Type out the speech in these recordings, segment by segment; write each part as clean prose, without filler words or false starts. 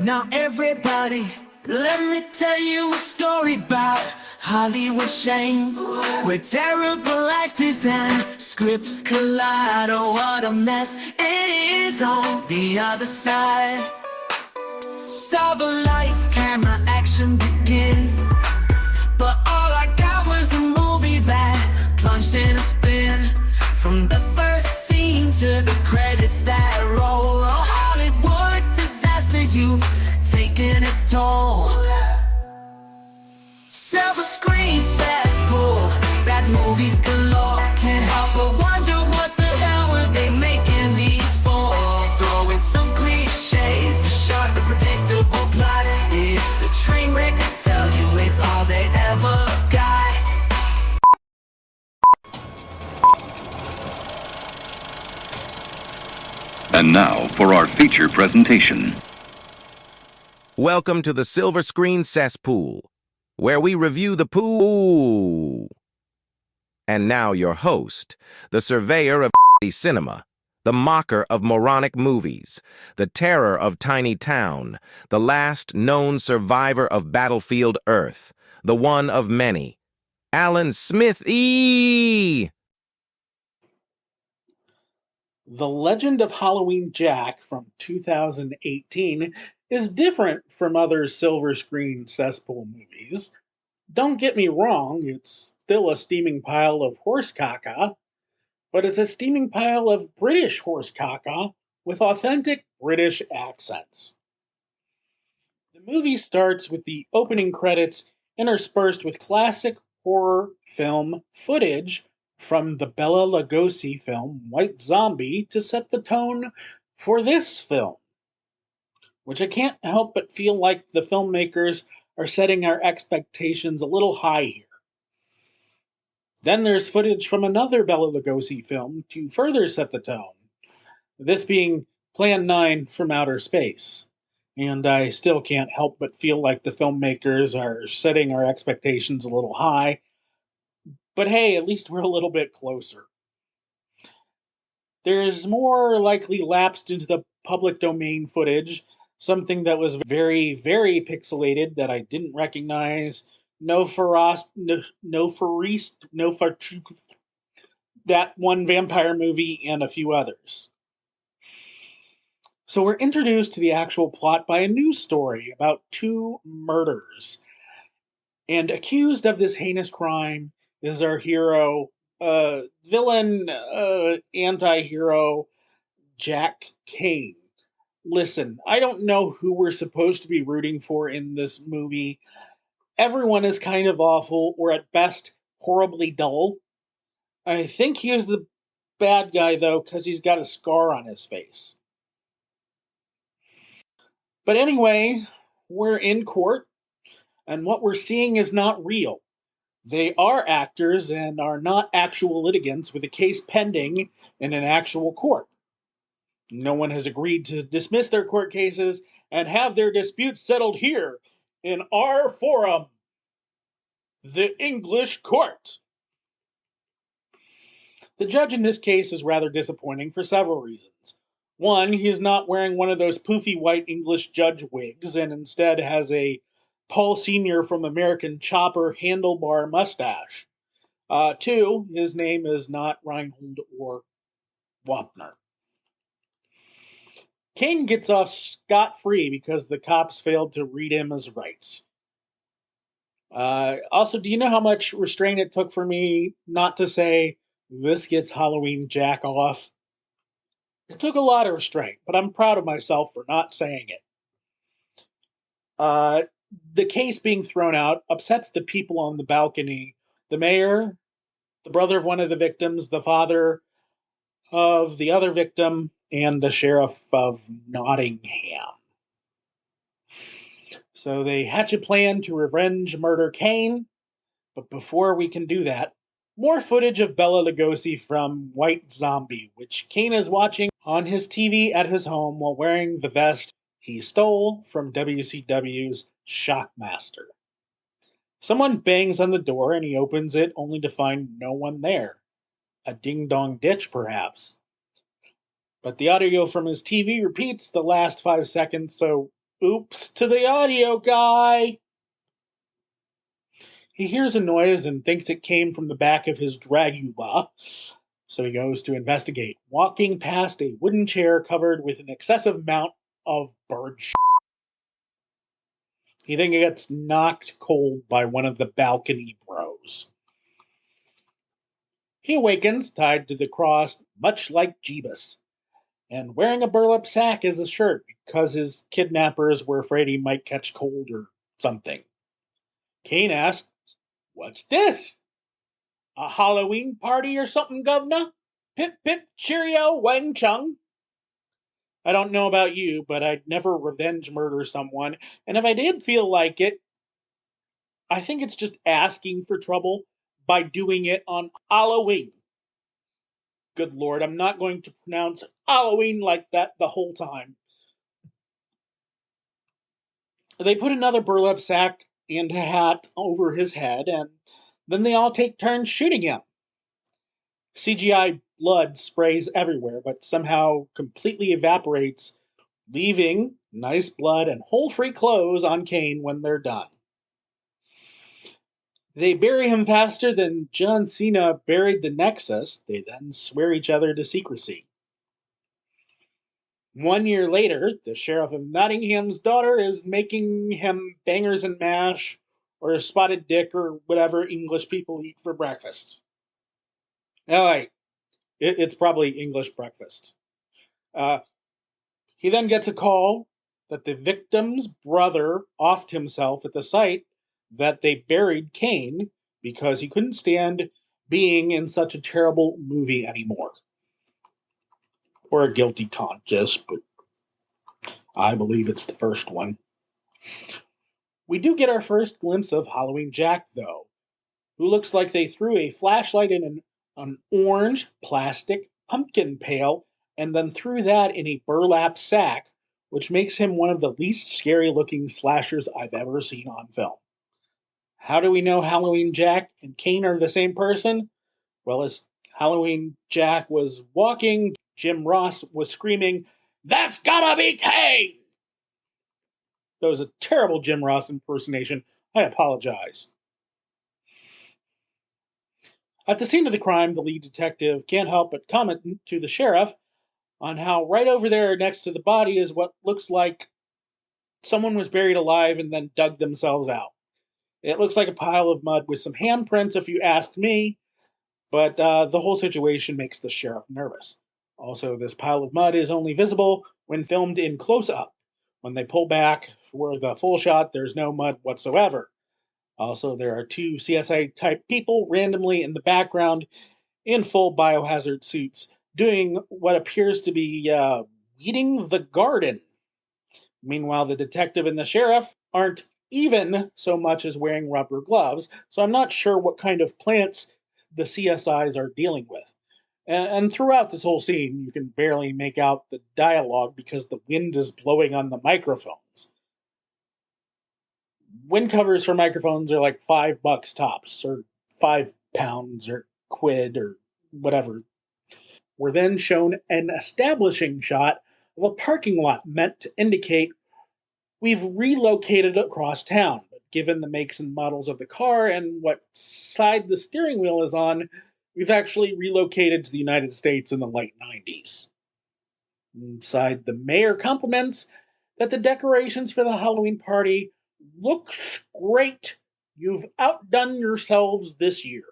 Now everybody, let me tell you a story about Hollywood shame, where terrible actors and scripts collide. Oh, what a mess it is on the other side. Saw the lights, camera, action begin, but all I got was a movie that plunged in a spin. From the first scene to the credits that roll, a Hollywood disaster, you've taken its toll. Silver Screen Cesspool, bad movies galore. Can't help but wonder what the hell were they making these for? Throw in some cliches, the sharp, the predictable plot. It's a train wreck, I tell you, it's all they ever got. And now for our feature presentation. Welcome to the Silver Screen Cesspool, where we review the pool. And now your host, the surveyor of cinema, the mocker of moronic movies, the terror of tiny town, the last known survivor of battlefield Earth, the one of many, Alan Smithee. The Legend of Halloween Jack from 2018 is different from other Silver Screen Cesspool movies. Don't get me wrong, it's still a steaming pile of horse caca, but it's a steaming pile of British horse caca with authentic British accents. The movie starts with the opening credits interspersed with classic horror film footage from the Bela Lugosi film White Zombie to set the tone for this film, which I can't help but feel like the filmmakers are setting our expectations a little high here. Then there's footage from another Bela Lugosi film to further set the tone, this being Plan 9 from Outer Space. And I still can't help but feel like the filmmakers are setting our expectations a little high. But hey, at least we're a little bit closer. There's more likely lapsed into the public domain footage, something that was very, very pixelated that I didn't recognize. That one vampire movie, and a few others. So we're introduced to the actual plot by a news story about two murders. And accused of this heinous crime is our hero, villain, anti-hero, Jack Cain. Listen, I don't know who we're supposed to be rooting for in this movie. Everyone is kind of awful, or at best, horribly dull. I think he is the bad guy, though, because he's got a scar on his face. But anyway, we're in court, and what we're seeing is not real. They are actors and are not actual litigants with a case pending in an actual court. No one has agreed to dismiss their court cases and have their disputes settled here in our forum, the English court. The judge in this case is rather disappointing for several reasons. One, he is not wearing one of those poofy white English judge wigs and instead has a Paul Sr. from American Chopper handlebar mustache. Two, his name is not Reinhold or Wapner. Cain gets off scot-free because the cops failed to read him his rights. Also, do you know how much restraint it took for me not to say, "This gets Halloween Jack off"? It took a lot of restraint, but I'm proud of myself for not saying it. The case being thrown out upsets the people on the balcony. The mayor, the brother of one of the victims, the father of the other victim, and the Sheriff of Nottingham. So they hatch a plan to revenge murder Cain, but before we can do that, more footage of Bela Lugosi from White Zombie, which Cain is watching on his TV at his home while wearing the vest he stole from WCW's Shockmaster. Someone bangs on the door and he opens it only to find no one there. A ding-dong ditch, perhaps. But the audio from his TV repeats the last 5 seconds, so Oops to the audio guy. He hears a noise and thinks it came from the back of his Dragula, so he goes to investigate, walking past a wooden chair covered with an excessive amount of bird shit. He then gets knocked cold by one of the balcony bros. He awakens, tied to the cross, much like Jeebus, and wearing a burlap sack as a shirt because his kidnappers were afraid he might catch cold or something. Cain asks, "What's this? A Halloween party or something, governor? Pip pip cheerio, Wang Chung." I don't know about you, but I'd never revenge murder someone, and if I did feel like it, I think it's just asking for trouble by doing it on Halloween. Good Lord, I'm not going to pronounce Halloween like that the whole time. They put another burlap sack and a hat over his head, and then they all take turns shooting him. CGI blood sprays everywhere, but somehow completely evaporates, leaving nice blood and hole-free clothes on Cain when they're done. They bury him faster than John Cena buried the Nexus. They then swear each other to secrecy. 1 year later, the Sheriff of Nottingham's daughter is making him bangers and mash, or a spotted dick, or whatever English people eat for breakfast. Oh, wait, it's probably English breakfast. He then gets a call that the victim's brother offed himself at the site that they buried Cain because he couldn't stand being in such a terrible movie anymore. Or a guilty conscience, but I believe it's the first one. We do get our first glimpse of Halloween Jack, though, who looks like they threw a flashlight in an orange plastic pumpkin pail and then threw that in a burlap sack, which makes him one of the least scary looking slashers I've ever seen on film. How do we know Halloween Jack and Cain are the same person? Well, as Halloween Jack was walking, Jim Ross was screaming, "That's gotta be Cain!" That was a terrible Jim Ross impersonation. I apologize. At the scene of the crime, the lead detective can't help but comment to the sheriff on how right over there next to the body is what looks like someone was buried alive and then dug themselves out. It looks like a pile of mud with some handprints, if you ask me, but the whole situation makes the sheriff nervous. Also, this pile of mud is only visible when filmed in close-up. When they pull back for the full shot, there's no mud whatsoever. Also, there are two CSI-type people randomly in the background in full biohazard suits doing what appears to be weeding the garden. Meanwhile, the detective and the sheriff aren't even so much as wearing rubber gloves, so I'm not sure what kind of plants the CSIs are dealing with. And throughout this whole scene, you can barely make out the dialogue because the wind is blowing on the microphones. Wind covers for microphones are like $5 tops, or £5, or quid, or whatever. We're then shown an establishing shot of a parking lot meant to indicate we've relocated across town. But given the makes and models of the car and what side the steering wheel is on, we've actually relocated to the United States in the late 90s. Inside, the mayor compliments that the decorations for the Halloween party look great. You've outdone yourselves this year.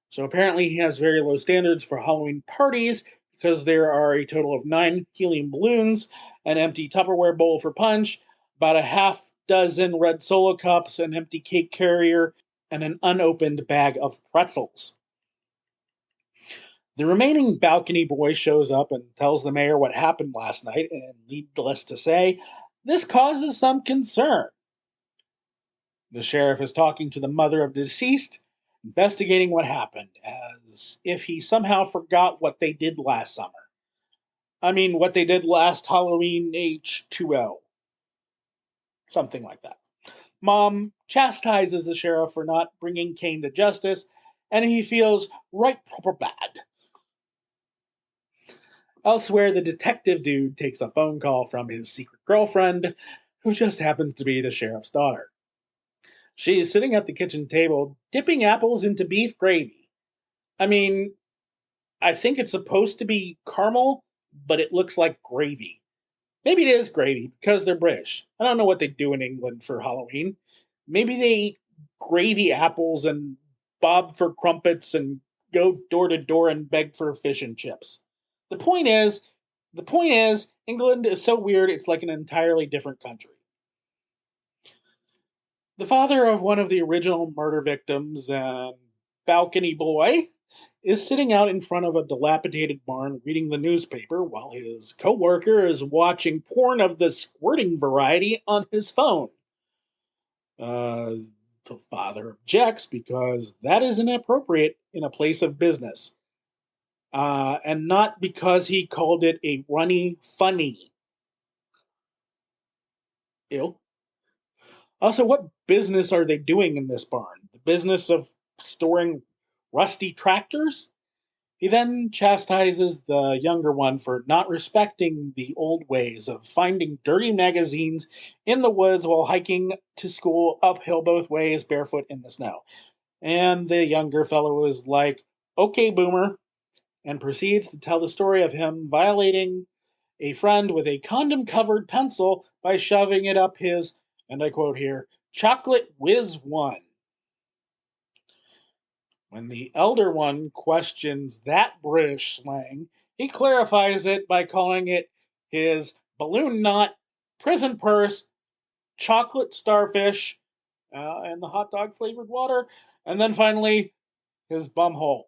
So apparently he has very low standards for Halloween parties because there are a total of 9 helium balloons, an empty Tupperware bowl for punch, about a half dozen red Solo cups, an empty cake carrier, and an unopened bag of pretzels. The remaining balcony boy shows up and tells the mayor what happened last night, and needless to say, this causes some concern. The sheriff is talking to the mother of the deceased, investigating what happened, as if he somehow forgot what they did last summer. I mean, what they did last Halloween H2O. Something like that. Mom chastises the sheriff for not bringing Cain to justice, and he feels right proper bad. Elsewhere, the detective dude takes a phone call from his secret girlfriend, who just happens to be the sheriff's daughter. She is sitting at the kitchen table, dipping apples into beef gravy. I mean, I think it's supposed to be caramel, but it looks like gravy. Maybe it is gravy because they're British. I don't know what they do in England for Halloween. Maybe they eat gravy apples and bob for crumpets and go door to door and beg for fish and chips. The point is, the point is, England is so weird it's like an entirely different country. The father of one of the original murder victims and balcony boy is sitting out in front of a dilapidated barn reading the newspaper while his coworker is watching porn of the squirting variety on his phone. Uh, the father objects because that is inappropriate in a place of business, and not because he called it a runny funny. Ew. Also, what business are they doing in this barn? The business of storing rusty tractors? He then chastises the younger one for not respecting the old ways of finding dirty magazines in the woods while hiking to school uphill both ways, barefoot in the snow. And the younger fellow is like, okay, boomer, and proceeds to tell the story of him violating a friend with a condom covered pencil by shoving it up his, and I quote here, chocolate whiz one. When the elder one questions that British slang, he clarifies it by calling it his balloon knot, prison purse, chocolate starfish, and the hot dog flavored water, and then finally his bumhole.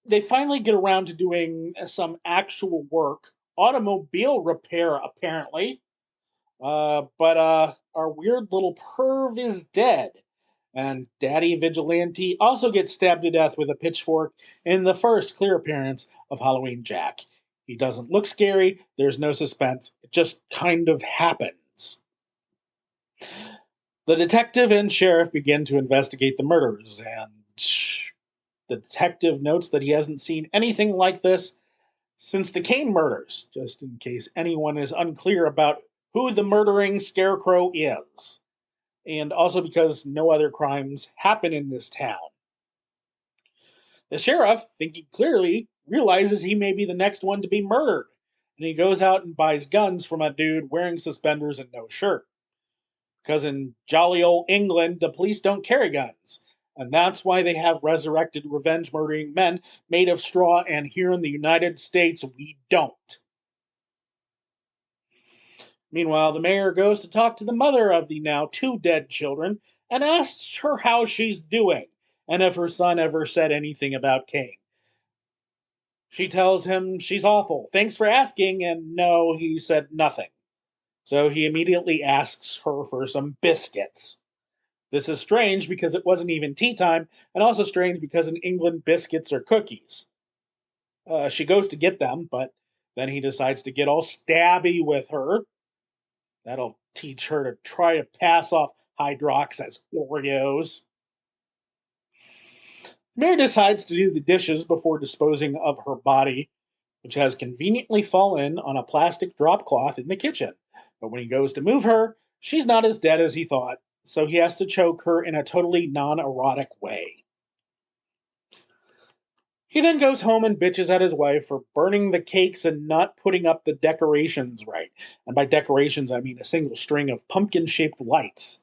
They finally get around to doing some actual work, automobile repair apparently, but our weird little perv is dead. And Daddy Vigilante also gets stabbed to death with a pitchfork in the first clear appearance of Halloween Jack. He doesn't look scary, there's no suspense, it just kind of happens. The detective and sheriff begin to investigate the murders, and the detective notes that he hasn't seen anything like this since the Cain murders, just in case anyone is unclear about who the murdering scarecrow is. And also because no other crimes happen in this town. The sheriff, thinking clearly, realizes he may be the next one to be murdered, and he goes out and buys guns from a dude wearing suspenders and no shirt. Because in jolly old England, the police don't carry guns, and that's why they have resurrected revenge murdering men made of straw, and here in the United States, we don't. Meanwhile, the mayor goes to talk to the mother of the now two dead children and asks her how she's doing and if her son ever said anything about Cain. She tells him she's awful. Thanks for asking, and no, he said nothing. So he immediately asks her for some biscuits. This is strange because it wasn't even tea time, and also strange because in England, biscuits are cookies. She goes to get them, but then he decides to get all stabby with her. That'll teach her to try to pass off Hydrox as Oreos. Mary decides to do the dishes before disposing of her body, which has conveniently fallen on a plastic drop cloth in the kitchen. But when he goes to move her, she's not as dead as he thought, so he has to choke her in a totally non-erotic way. He then goes home and bitches at his wife for burning the cakes and not putting up the decorations right. And by decorations, I mean a single string of pumpkin-shaped lights.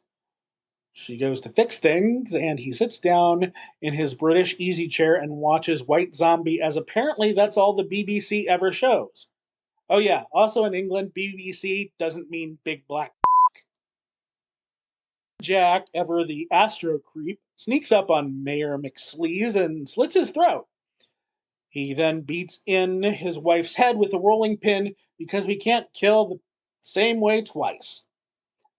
She goes to fix things, and he sits down in his British easy chair and watches White Zombie, as apparently that's all the BBC ever shows. Oh yeah, also in England, BBC doesn't mean big black. Jack, ever the Astro creep, sneaks up on Mayor McSleaze and slits his throat. He then beats in his wife's head with a rolling pin because we can't kill the same way twice.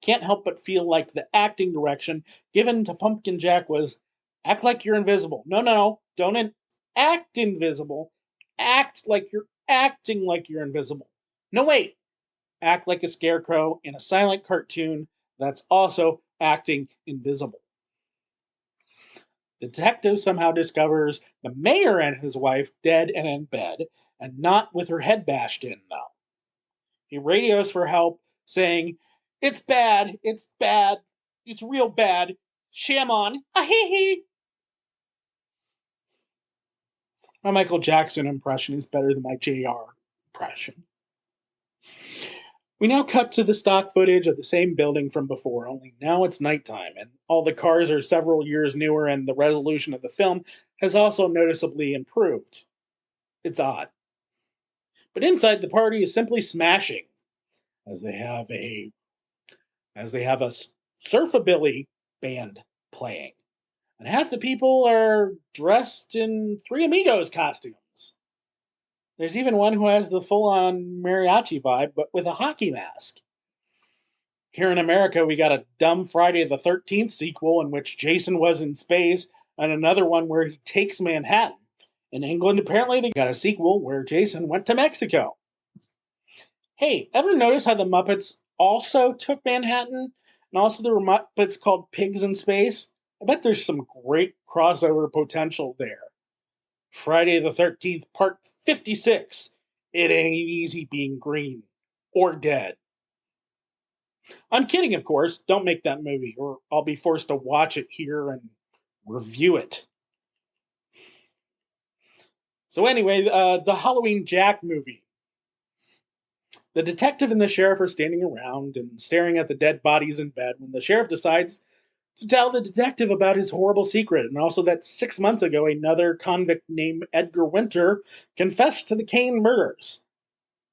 Can't help but feel like the acting direction given to Pumpkin Jack was act like you're invisible. No, don't act invisible. Act like you're acting like you're invisible. No, wait. Act like a scarecrow in a silent cartoon that's also acting invisible. The detective somehow discovers the mayor and his wife dead and in bed, and not with her head bashed in, though. He radios for help, saying, "It's bad, it's bad, it's real bad. Sham on, ah-hee-hee." My Michael Jackson impression is better than my JR impression. We now cut to the stock footage of the same building from before, only now it's nighttime, and all the cars are several years newer, and the resolution of the film has also noticeably improved. It's odd. But inside, the party is simply smashing, as they have a surfabilly band playing, and half the people are dressed in Three Amigos costumes. There's even one who has the full-on mariachi vibe, but with a hockey mask. Here in America, we got a dumb Friday the 13th sequel in which Jason was in space, and another one where he takes Manhattan. In England, apparently, they got a sequel where Jason went to Mexico. Hey, ever notice how the Muppets also took Manhattan? And also there were Muppets called Pigs in Space? I bet there's some great crossover potential there. Friday the 13th, part 56. It ain't easy being green. Or dead. I'm kidding, of course. Don't make that movie, or I'll be forced to watch it here and review it. So anyway, the Halloween Jack movie. The detective and the sheriff are standing around and staring at the dead bodies in bed when the sheriff decides to tell the detective about his horrible secret, and also that 6 months ago another convict named Edgar Winter confessed to the Cain murders.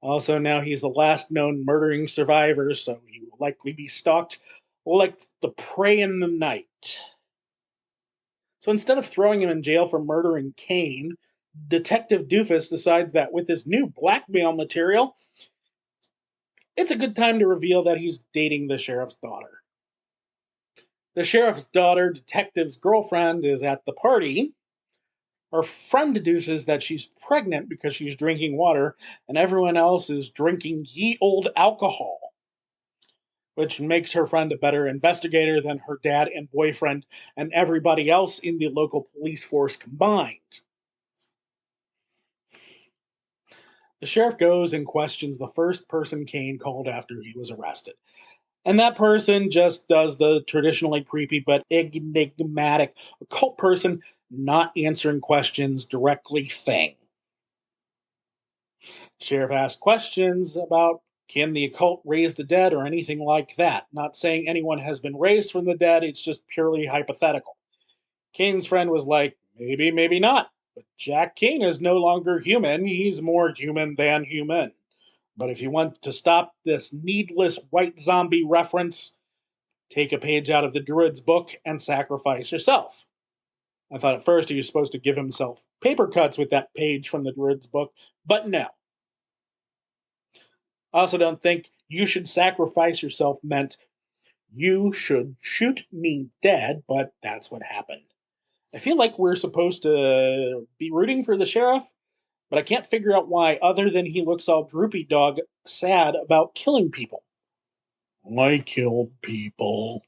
Also, now he's the last known murdering survivor, so he will likely be stalked like the prey in the night. So instead of throwing him in jail for murdering Cain, Detective Doofus decides that with his new blackmail material, it's a good time to reveal that he's dating the sheriff's daughter. The sheriff's daughter, Detective's girlfriend, is at the party. Her friend deduces that she's pregnant because she's drinking water, and everyone else is drinking ye old alcohol, which makes her friend a better investigator than her dad and boyfriend and everybody else in the local police force combined. The sheriff goes and questions the first person Cain called after he was arrested. And that person just does the traditionally creepy but enigmatic occult person not answering questions directly thing. Sheriff asks questions about can the occult raise the dead or anything like that. Not saying anyone has been raised from the dead, it's just purely hypothetical. Cain's friend was like, maybe, maybe not. But Jack Cain is no longer human, he's more human than human. But if you want to stop this needless white zombie reference, take a page out of the Druid's book and sacrifice yourself. I thought at first he was supposed to give himself paper cuts with that page from the Druid's book, but no. I also don't think you should sacrifice yourself meant you should shoot me dead, but that's what happened. I feel like we're supposed to be rooting for the sheriff, but I can't figure out why, other than he looks all droopy dog sad about killing people. I killed people.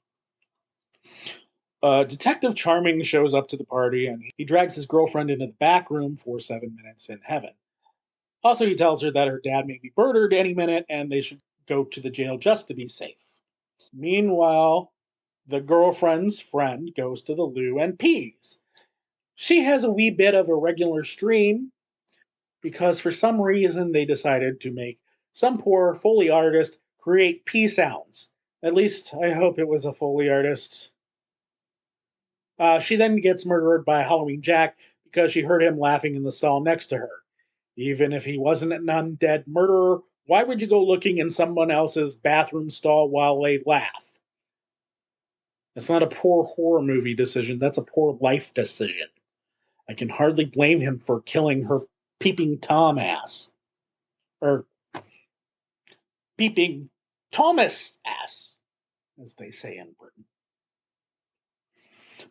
Detective Charming shows up to the party and he drags his girlfriend into the back room for 7 minutes in heaven. Also, he tells her that her dad may be murdered any minute and they should go to the jail just to be safe. Meanwhile, the girlfriend's friend goes to the loo and pees. She has a wee bit of a regular stream because for some reason they decided to make some poor Foley artist create pee sounds. At least I hope it was a Foley artist. She then gets murdered by Halloween Jack because she heard him laughing in the stall next to her. Even if he wasn't an undead murderer, why would you go looking in someone else's bathroom stall while they laugh? It's not a poor horror movie decision, that's a poor life decision. I can hardly blame him for killing her peeping Tom ass. Or peeping Thomas ass, as they say in Britain.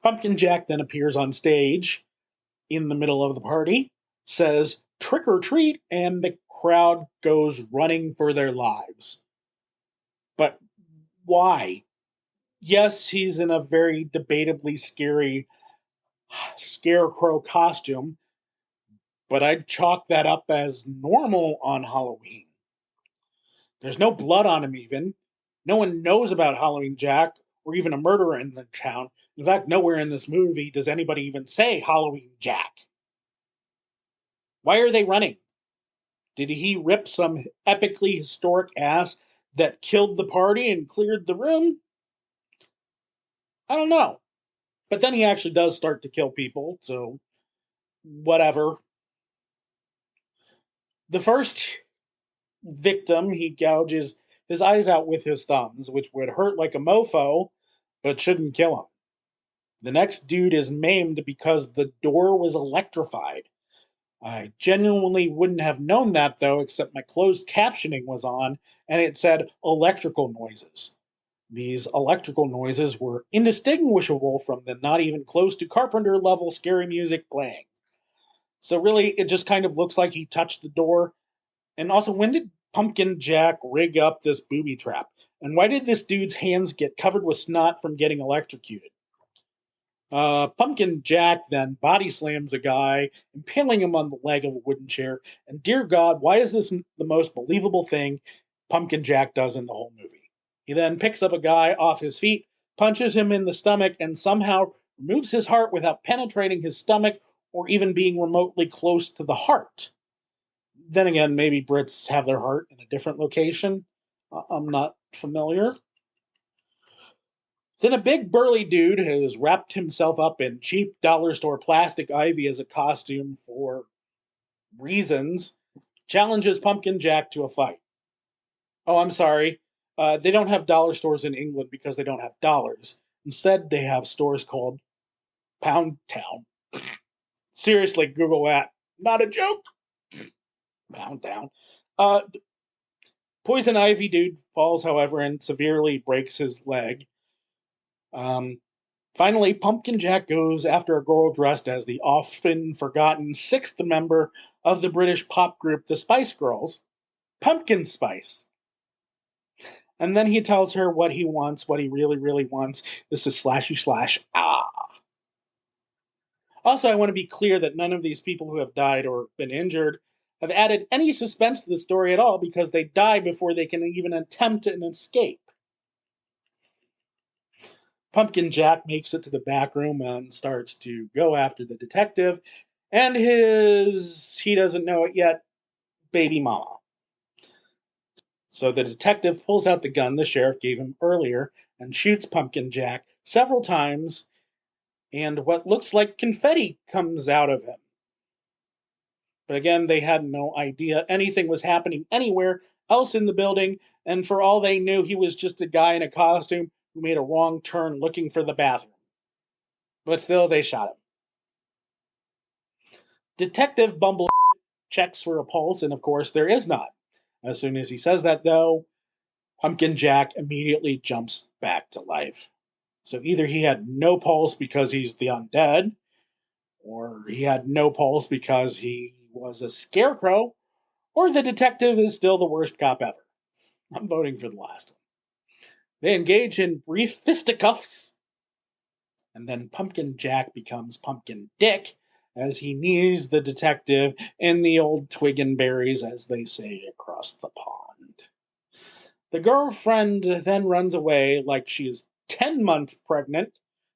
Pumpkin Jack then appears on stage in the middle of the party, says trick or treat, and the crowd goes running for their lives. But why? Yes, he's in a very debatably scary scarecrow costume, but I'd chalk that up as normal on Halloween. There's no blood on him, even. No one knows about Halloween Jack or even a murderer in the town. In fact, nowhere in this movie does anybody even say Halloween Jack. Why are they running? Did he rip some epically historic ass that killed the party and cleared the room? I don't know. But then he actually does start to kill people, so whatever. The first victim, he gouges his eyes out with his thumbs, which would hurt like a mofo, but shouldn't kill him. The next dude is maimed because the door was electrified. I genuinely wouldn't have known that, though, except my closed captioning was on, and it said electrical noises. These electrical noises were indistinguishable from the not even close to Carpenter level scary music playing. So really, it just kind of looks like he touched the door. And also, when did Pumpkin Jack rig up this booby trap? And why did this dude's hands get covered with snot from getting electrocuted? Pumpkin Jack then body slams a guy, impaling him on the leg of a wooden chair. And dear God, why is this the most believable thing Pumpkin Jack does in the whole movie? He then picks up a guy off his feet, punches him in the stomach, and somehow removes his heart without penetrating his stomach or even being remotely close to the heart. Then again, maybe Brits have their heart in a different location. I'm not familiar. Then a big burly dude who's wrapped himself up in cheap dollar store plastic ivy as a costume for reasons challenges Pumpkin Jack to a fight. Oh, I'm sorry. They don't have dollar stores in England because they don't have dollars. Instead, they have stores called Pound Town. Seriously, Google that. Not a joke. Pound Town. Poison Ivy dude falls, however, and severely breaks his leg. Finally, Pumpkin Jack goes after a girl dressed as the often forgotten sixth member of the British pop group the Spice Girls, Pumpkin Spice. And then he tells her what he wants, what he really, really wants. This is //ah. Also, I want to be clear that none of these people who have died or been injured have added any suspense to the story at all because they die before they can even attempt an escape. Pumpkin Jack makes it to the back room and starts to go after the detective and his, he doesn't know it yet, baby mama. So the detective pulls out the gun the sheriff gave him earlier and shoots Pumpkin Jack several times, and what looks like confetti comes out of him. But again, they had no idea anything was happening anywhere else in the building, and for all they knew, he was just a guy in a costume who made a wrong turn looking for the bathroom. But still, they shot him. Detective Bumble checks for a pulse, and of course, there is not. As soon as he says that, though, Pumpkin Jack immediately jumps back to life. So either he had no pulse because he's the undead, or he had no pulse because he was a scarecrow, or the detective is still the worst cop ever. I'm voting for the last one. They engage in brief fisticuffs, and then Pumpkin Jack becomes Pumpkin Dick as he knees the detective in the old twig and berries, as they say across the pond. The girlfriend then runs away like she is 10 months pregnant,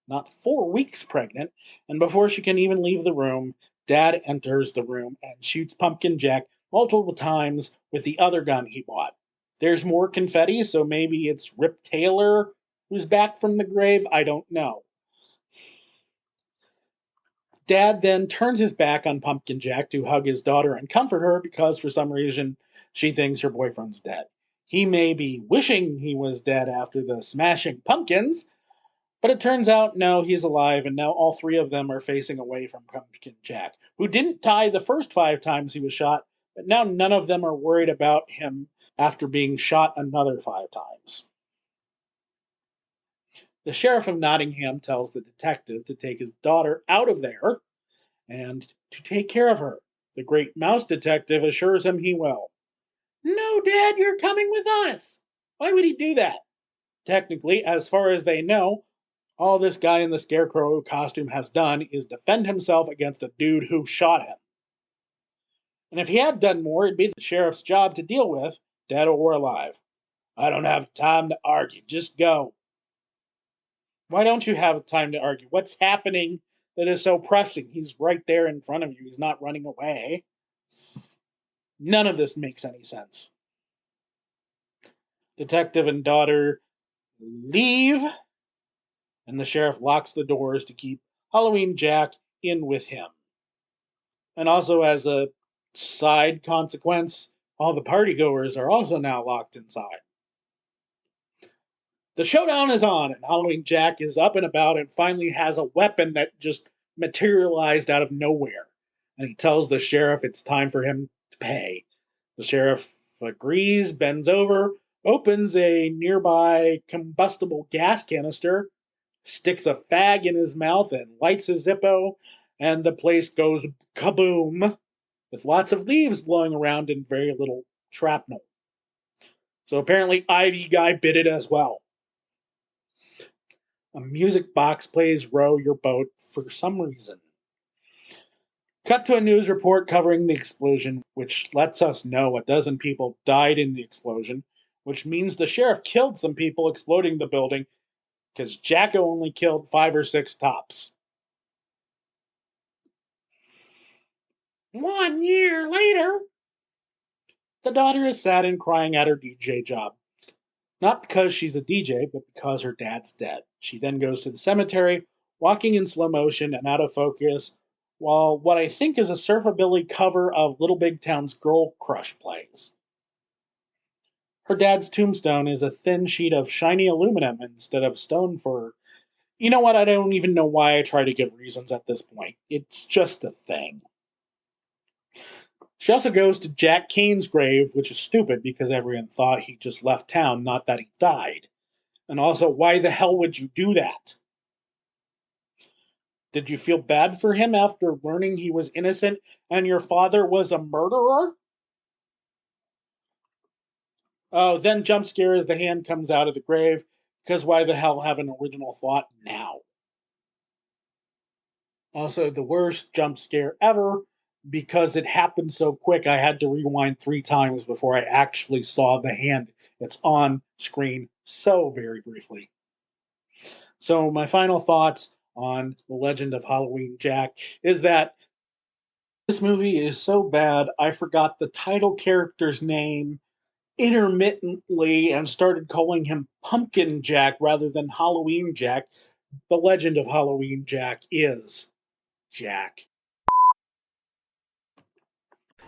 not 4 weeks pregnant, and before she can even leave the room, Dad enters the room and shoots Pumpkin Jack multiple times with the other gun he bought. There's more confetti, so maybe it's Rip Taylor who's back from the grave. I don't know. Dad then turns his back on Pumpkin Jack to hug his daughter and comfort her because for some reason she thinks her boyfriend's dead. He may be wishing he was dead after the smashing pumpkins, but it turns out no, he's alive, and now all 3 of them are facing away from Pumpkin Jack, who didn't die the first 5 times he was shot, but now none of them are worried about him after being shot another 5 times. The Sheriff of Nottingham tells the detective to take his daughter out of there and to take care of her. The great mouse detective assures him he will. No, Dad, you're coming with us. Why would he do that? Technically, as far as they know, all this guy in the scarecrow costume has done is defend himself against a dude who shot him. And if he had done more, it'd be the sheriff's job to deal with. dead or alive. I don't have time to argue. Just go. Why don't you have time to argue? What's happening that is so pressing? He's right there in front of you. He's not running away. None of this makes any sense. Detective and daughter leave, and the sheriff locks the doors to keep Halloween Jack in with him. And also, as a side consequence, all the partygoers are also now locked inside. The showdown is on, and Halloween Jack is up and about and finally has a weapon that just materialized out of nowhere. And he tells the sheriff it's time for him to pay. The sheriff agrees, bends over, opens a nearby combustible gas canister, sticks a fag in his mouth, and lights a Zippo, and the place goes kaboom, with lots of leaves blowing around and very little shrapnel. So apparently Ivy Guy bit it as well. A music box plays Row Your Boat for some reason. Cut to a news report covering the explosion, which lets us know a dozen people died in the explosion, which means the sheriff killed some people exploding the building, because Jacko only killed 5 or 6 tops. 1 year later, the daughter is sad and crying at her DJ job. Not because she's a DJ, but because her dad's dead. She then goes to the cemetery, walking in slow motion and out of focus, while what I think is a surfabilly cover of Little Big Town's Girl Crush plays. Her dad's tombstone is a thin sheet of shiny aluminum instead of stone for... You know what? I don't even know why I try to give reasons at this point. It's just a thing. She also goes to Jack Cain's grave, which is stupid because everyone thought he just left town, not that he died. And also, why the hell would you do that? Did you feel bad for him after learning he was innocent and your father was a murderer? Oh, then jump scare as the hand comes out of the grave, because why the hell have an original thought now? Also, the worst jump scare ever, because it happened so quick I had to rewind 3 times before I actually saw the hand. It's on screen so very briefly. So my final thoughts on The Legend of Halloween Jack is that this movie is so bad I forgot the title character's name intermittently and started calling him Pumpkin Jack rather than Halloween Jack. The Legend of Halloween Jack is Jack.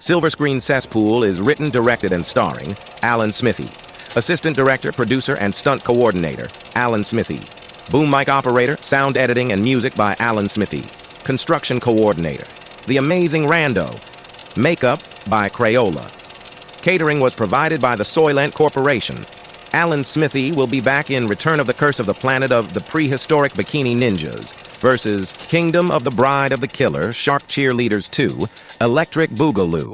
Silver Screen Cesspool is written, directed, and starring Alan Smithee. Assistant director, producer, and stunt coordinator, Alan Smithee. BoomMic operator, sound editing, and music by Alan Smithee. Construction coordinator, The Amazing Rando. Makeup by Crayola. Catering was provided by the Soylent Corporation. Alan Smithee will be back in Return of the Curse of the Planet of the Prehistoric Bikini Ninjas versus Kingdom of the Bride of the Killer, Shark Cheerleaders 2, Electric Boogaloo.